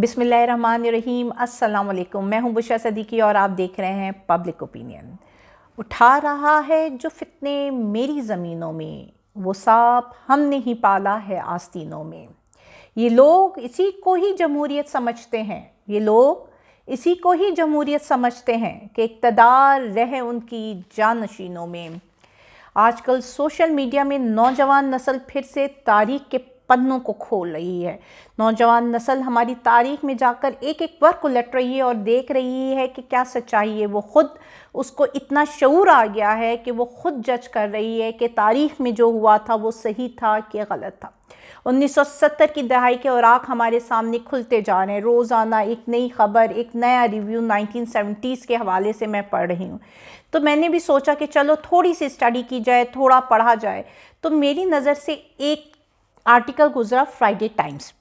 बिस्मिल्लाहिर्रहमानिर्रहीम। अस्सलाम वालेकुम। मैं हूं बुशरा सदीकी और आप देख रहे हैं पब्लिक ओपिनियन। उठा रहा है जो फितने मेरी ज़मीनों में, वो सांप हमने ही पाला है आस्तीनों में। ये लोग इसी को ही जमहूरियत समझते हैं, ये लोग इसी को ही जमहूरियत समझते हैं कि इक़्तिदार रहे उनकी जानशीनों में। आजकल सोशल मीडिया में नौजवान नस्ल फिर से तारीख के पन्नों को खोल रही है। नौजवान नस्ल हमारी तारीख में जाकर एक एक वर्क उलट रही है और देख रही है कि क्या सच्चाई है। वो खुद, उसको इतना शऊर आ गया है कि वो खुद जज कर रही है कि तारीख में जो हुआ था वो सही था कि गलत था। 1970 की दहाई के औराक हमारे सामने खुलते जा रहे हैं। रोज़ाना एक नई खबर, एक नया रिव्यू 1970s के हवाले से मैं पढ़ रही हूँ। तो मैंने भी सोचा कि चलो थोड़ी सी स्टडी की जाए, थोड़ा पढ़ा जाए। तो मेरी नज़र से एक आर्टिकल गुजरा फ्राइडे टाइम्स।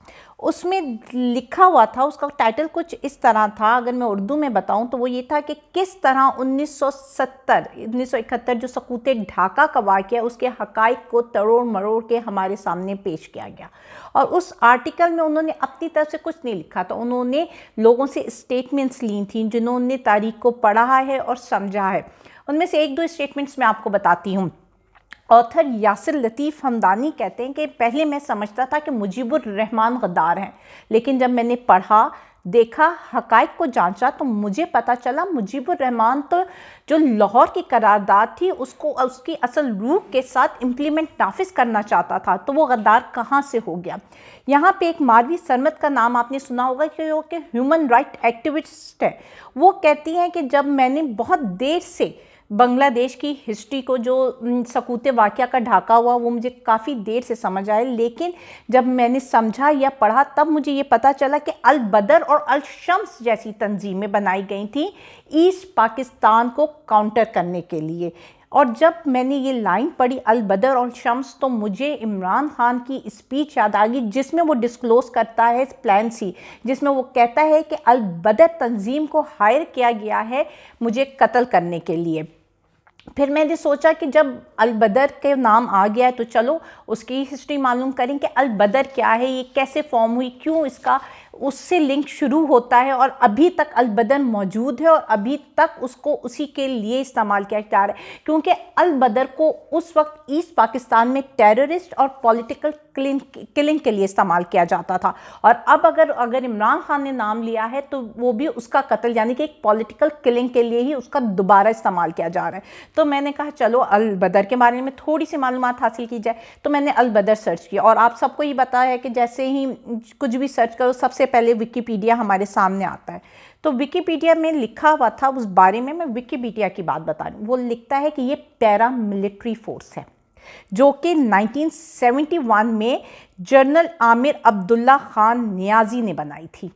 उसमें लिखा हुआ था, उसका टाइटल कुछ इस तरह था, अगर मैं उर्दू में बताऊं तो वो ये था कि किस तरह 1971 जो सकूते ढाका का वाक़या है उसके हक़ाइक़ को तरोड़ मरोड़ के हमारे सामने पेश किया गया। और उस आर्टिकल में उन्होंने अपनी तरफ से कुछ नहीं लिखा था, उन्होंने लोगों से स्टेटमेंट्स ली थी जिन्होंने तारीख को पढ़ा है और समझा है। उनमें से एक दो स्टेटमेंट्स मैं आपको बताती हूँ। ऑथर यासिर लतीफ़ हमदानी कहते हैं कि पहले मैं समझता था कि मुजीबुर रहमान गद्दार हैं, लेकिन जब मैंने पढ़ा, देखा, हक़ाइक़ को जांचा तो मुझे पता चला मुजीबुर रहमान तो जो लाहौर की करारदाद थी उसको उसकी असल रूह के साथ इम्प्लीमेंट नाफिज करना चाहता था, तो वो गद्दार कहाँ से हो गया। यहाँ पे एक मारवी सरमत का नाम आपने सुना होगा कि वो कि ह्यूमन राइट एक्टिविस्ट है। वो कहती हैं कि जब मैंने बहुत देर से बांग्लादेश की हिस्ट्री को, जो सकूते वाक़या का ढाका हुआ, वो मुझे काफ़ी देर से समझ आए, लेकिन जब मैंने समझा या पढ़ा तब मुझे ये पता चला कि अल बदर और अल शम्स जैसी तंजीमें बनाई गई थी ईस्ट पाकिस्तान को काउंटर करने के लिए। और जब मैंने ये लाइन पढ़ी अल बदर और शम्स, तो मुझे इमरान खान की स्पीच याद आ गई जिसमें वो डिस्क्लोज़ करता है प्लान सी, जिसमें वो कहता है कि अल बदर तंजीम को हायर किया गया है मुझे कत्ल करने के लिए। फिर मैंने सोचा कि जब अल बदर के नाम आ गया है तो चलो उसकी हिस्ट्री मालूम करें कि अल बदर क्या है, ये कैसे फॉर्म हुई, क्यों इसका उससे लिंक शुरू होता है और अभी तक अल बदर मौजूद है और अभी तक उसको उसी के लिए इस्तेमाल किया जा रहा है। क्योंकि अल बदर को उस वक्त ईस्ट पाकिस्तान में टेररिस्ट और पॉलिटिकल किलिंग के लिए इस्तेमाल किया जाता था, और अब अगर इमरान खान ने नाम लिया है तो वो भी उसका कत्ल, यानी कि एक पॉलिटिकल किलिंग के लिए ही उसका दोबारा इस्तेमाल किया जा रहा है। तो मैंने कहा चलो अल बदर के बारे में थोड़ी सी मालूमात हासिल की जाए। तो मैंने अल बदर सर्च किया और आप सबको ये बताया है कि जैसे ही कुछ भी सर्च करो सबसे पहले विकिपीडिया हमारे सामने आता है। तो विकिपीडिया में लिखा हुआ था उस बारे में, मैं विकिपीडिया की बात बता रही हूँ। वो लिखता है कि ये पैरा मिलिट्री फोर्स है जो कि 1971 में जनरल आमिर अब्दुल्ला खान नियाजी ने बनाई थी,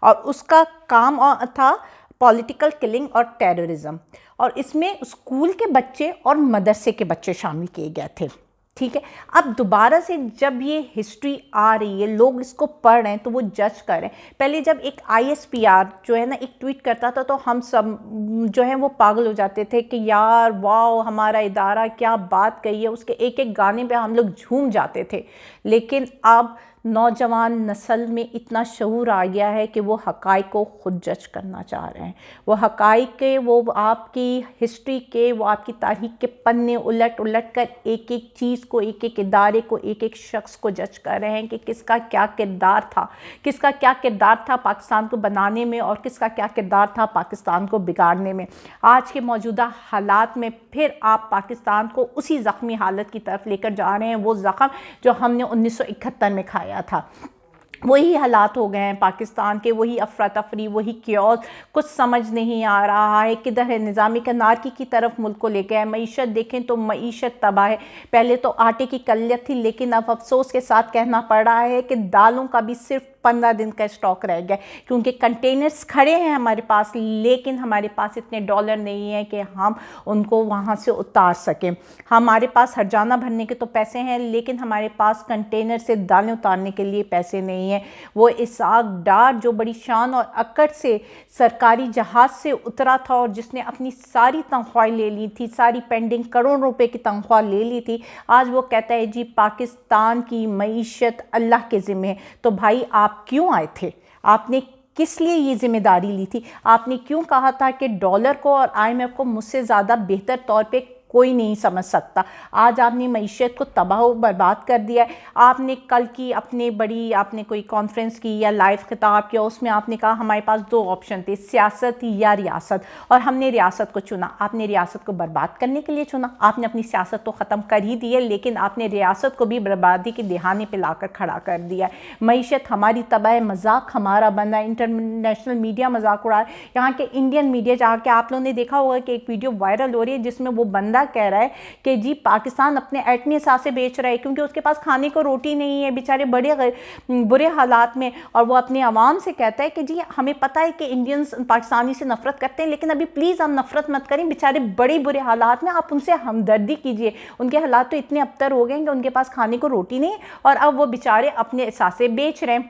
और उसका काम था पॉलिटिकल किलिंग और टेररिज्म, और इसमें स्कूल के बच्चे और मदरसे के बच्चे शामिल किए गए थे। ठीक है, अब दोबारा से जब ये हिस्ट्री आ रही है, लोग इसको पढ़ रहे हैं तो वो जज कर रहे हैं। पहले जब एक ISPR जो है ना एक ट्वीट करता था तो हम सब जो है वो पागल हो जाते थे कि यार वाह हमारा इदारा क्या बात कही है, उसके एक एक गाने पे हम लोग झूम जाते थे। लेकिन अब नौजवान नस्ल में इतना शऊर आ गया है कि वो हक़ाइक़ को ख़ुद जज करना चाह रहे हैं। वो हक़ाइक़ के, वो आपकी हिस्ट्री के, वो आपकी तारीख़ के पन्ने उलट उलट कर एक एक चीज़ को, एक एक इदारे को, एक एक शख्स को जज कर रहे हैं कि किसका क्या किरदार था, किसका क्या किरदार था पाकिस्तान को बनाने में और किसका क्या किरदार था पाकिस्तान को बिगाड़ने में। आज के मौजूदा हालात में फिर आप पाकिस्तान को उसी ज़ख्मी हालत की तरफ लेकर जा रहे हैं, वो ज़ख्म जो हमने 1971 में खाया था। वही हालात हो गए हैं पाकिस्तान के, वही अफरा तफरी, वही क्योस, कुछ समझ नहीं आ रहा है किधर है। निज़ामी अनारकी की तरफ मुल्क को ले गया है। मईशत देखें तो मईशत तबाह है। पहले तो आटे की किल्लत थी, लेकिन अब अफसोस के साथ कहना पड़ रहा है कि दालों का भी सिर्फ 15 दिन का स्टॉक रह गया, क्योंकि कंटेनर्स खड़े हैं हमारे पास, लेकिन हमारे पास इतने डॉलर नहीं है कि हम उनको वहाँ से उतार सकें। हमारे पास हर्जाना भरने के तो पैसे हैं, लेकिन हमारे पास कंटेनर से दालें उतारने के लिए पैसे नहीं हैं। वो इसहाक डार जो बड़ी शान और अकड़ से सरकारी जहाज़ से उतरा था और जिसने अपनी सारी तनख्वाहें ले ली थी, सारी पेंडिंग करोड़ रुपए की तनख्वाह ले ली थी, आज वो कहता है जी पाकिस्तान की मईशत अल्लाह के ज़िम्मे है। तो भाई आप क्यों आए थे? आपने किस लिए ये जिम्मेदारी ली थी? आपने क्यों कहा था कि डॉलर को और IMF को मुझसे ज़्यादा बेहतर तौर पे कोई नहीं समझ सकता? आज आपने मईशत को तबाह बर्बाद कर दिया है। आपने कल की आपने कोई कॉन्फ्रेंस की या लाइव खिताब किया, उसमें आपने कहा हमारे पास 2 ऑप्शन थे, सियासत या रियासत, और हमने रियासत को चुना। आपने रियासत को बर्बाद करने के लिए चुना। आपने अपनी सियासत तो ख़त्म कर ही दी है, लेकिन आपने रियासत को भी बर्बादी के दिहाने पर लाकर खड़ा कर दिया है। मईशत हमारी तबाह है, मजाक हमारा बना है, इंटरनेशनल मीडिया मजाक उड़ा है, यहाँ के इंडियन मीडिया, जहाँ के आप लोगों ने देखा होगा कि एक वीडियो वायरल हो रही है जिसमें वो बंदा कह रहा है कि जी पाकिस्तान अपने एटमी असासे बेच रहा है क्योंकि उसके पास खाने को रोटी नहीं है, बेचारे बड़े बुरे हालात में। और वो अपने आवाम से कहता है कि जी हमें पता है कि इंडियंस पाकिस्तानी से नफरत करते हैं, लेकिन अभी प्लीज़ आप नफरत मत करें, बेचारे बड़े बुरे हालात में, आप उनसे हमदर्दी कीजिए। उनके हालात तो इतने अबतर हो गए हैं कि उनके पास खाने को रोटी नहीं है और अब वो बेचारे अपने असासे बेच रहे हैं।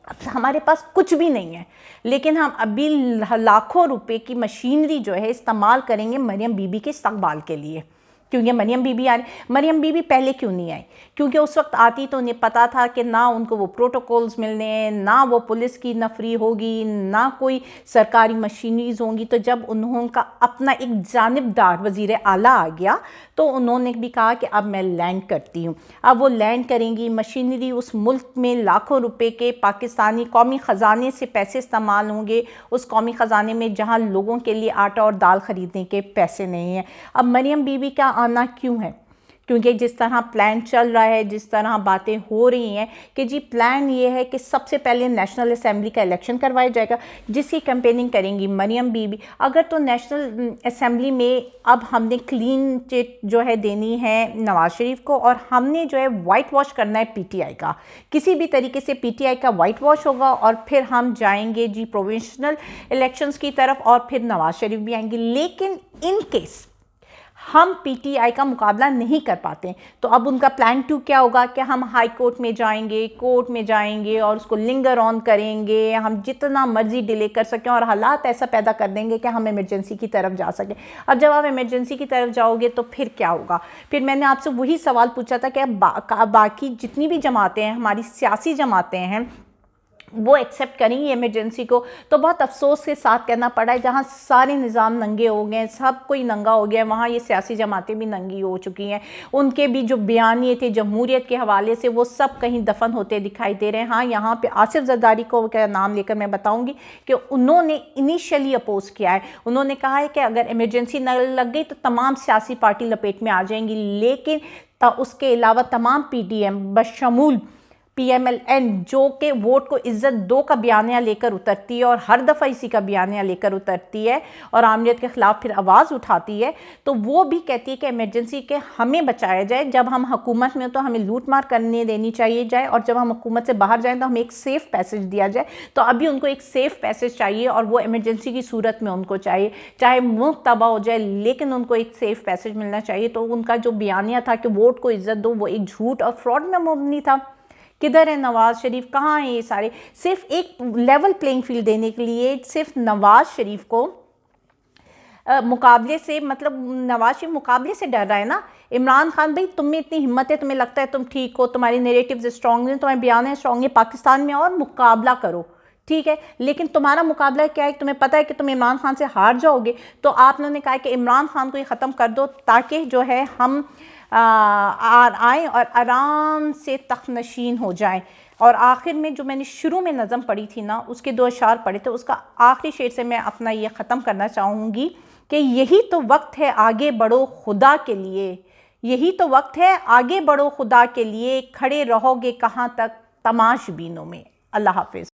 अब हमारे पास कुछ भी नहीं है, लेकिन हम अभी लाखों रुपए की मशीनरी जो है इस्तेमाल करेंगे मरियम बीबी के इस्तकबाल के लिए, क्योंकि मरियम बीबी आ रही। मरियम बीबी पहले क्यों नहीं आई? क्योंकि उस वक्त आती तो उन्हें पता था कि ना उनको वो प्रोटोकॉल्स मिलने हैं, ना वो पुलिस की नफरी होगी, ना कोई सरकारी मशीनरीज होंगी। तो जब उन्होंने अपना एक जानिबदार वज़ीर आला आ गया तो उन्होंने भी कहा कि अब मैं लैंड करती हूँ। अब वो लैंड करेंगी, मशीनरी उस मुल्क में लाखों रुपए के पाकिस्तानी कौमी ख़जाने से पैसे इस्तेमाल होंगे, उस कौमी ख़जाने में जहाँ लोगों के लिए आटा और दाल ख़रीदने के पैसे नहीं हैं। अब मरियम बीबी का आना क्यों है? क्योंकि जिस तरह प्लान चल रहा है, जिस तरह बातें हो रही हैं कि जी प्लान ये है कि सबसे पहले नेशनल असेंबली का इलेक्शन करवाया जाएगा जिसकी कैंपेनिंग करेंगी मरियम बीबी। अगर तो नेशनल असेंबली में अब हमने क्लीन चिट जो है देनी है नवाज शरीफ को, और हमने जो है वाइट वॉश करना है PTI का, किसी भी तरीके से PTI का वाइट वॉश होगा और फिर हम जाएंगे जी प्रोविंशनल इलेक्शंस की तरफ और फिर नवाज शरीफ भी आएंगे। लेकिन इन केस हम PTI का मुकाबला नहीं कर पाते तो अब उनका प्लान 2 क्या होगा कि हम हाई कोर्ट में जाएंगे, कोर्ट में जाएंगे और उसको लिंगर ऑन करेंगे, हम जितना मर्जी डिले कर सकें और हालात ऐसा पैदा कर देंगे कि हम इमरजेंसी की तरफ जा सकें। अब जब आप इमरजेंसी की तरफ जाओगे तो फिर क्या होगा? फिर मैंने आपसे वही सवाल पूछा था कि बाकी जितनी भी जमातें हैं, हमारी सियासी जमातें हैं, वो एक्सेप्ट करेंगी इमरजेंसी को? तो बहुत अफसोस के साथ कहना पड़ा है जहाँ सारे निज़ाम नंगे हो गए, सब कोई नंगा हो गया, वहाँ ये सियासी जमातें भी नंगी हो चुकी हैं। उनके भी जो बयानिए थे जमहूरियत के हवाले से वो सब कहीं दफन होते दिखाई दे रहे हैं। हाँ, यहाँ पे आसिफ जरदारी को का नाम लेकर मैं बताऊँगी कि उन्होंने इनिशियली अपोज किया है। उन्होंने कहा है कि अगर इमरजेंसी न लग गई तो तमाम सियासी पार्टी लपेट में आ जाएंगी, लेकिन उसके अलावा तमाम PDM बशमूल PMLN जो कि वोट को इज्जत दो का बयानिया लेकर उतरती है और हर दफ़ा इसी का बयानिया लेकर उतरती है और आमरीत के ख़िलाफ़ फिर आवाज़ उठाती है, तो वो भी कहती है कि इमरजेंसी के हमें बचाया जाए। जब हम हुकूमत में हो तो हमें लूट मार करने देनी चाहिए जाए, और जब हम हुकूमत से बाहर जाएँ तो हमें एक सेफ़ पैसेज दिया जाए। तो अभी उनको एक सेफ़ पैसेज चाहिए और वो इमरजेंसी की सूरत में उनको चाहिए, चाहे मुल्क तबाह हो जाए लेकिन उनको एक सेफ़ पैसेज मिलना चाहिए। तो उनका जो बयानिया था कि वोट को इज्जत दो, वो एक झूठ और फ्रॉड में मबनी था। किधर है नवाज शरीफ, कहाँ है ये सारे? सिर्फ एक लेवल प्लेइंग फील्ड देने के लिए सिर्फ नवाज शरीफ को मुकाबले से, मतलब नवाज शरीफ मुकाबले से डर रहा है ना। इमरान खान भाई तुम में इतनी हिम्मत है, तुम्हें लगता है तुम ठीक हो, तुम्हारी नैरेटिव्स स्ट्रॉन्ग हैं, तुम्हारे बयान स्ट्रॉन्ग है पाकिस्तान में, और मुकाबला करो, ठीक है। लेकिन तुम्हारा मुकाबला क्या है? तुम्हें पता है कि तुम इमरान खान से हार जाओगे, तो आप लोगों ने कहा कि इमरान खान को ये ख़त्म कर दो ताकि जो है हम आए और आराम से तख्तनशीन हो जाएं। और आखिर में जो मैंने शुरू में नज़म पढ़ी थी ना, उसके 2 अशार पढ़े थे, उसका आखिरी शेर से मैं अपना ये ख़त्म करना चाहूँगी कि यही तो वक्त है आगे बढ़ो खुदा के लिए, यही तो वक्त है आगे बढ़ो खुदा के लिए, खड़े रहोगे कहाँ तक तमाशबीनों में। अल्लाह हाफिज़।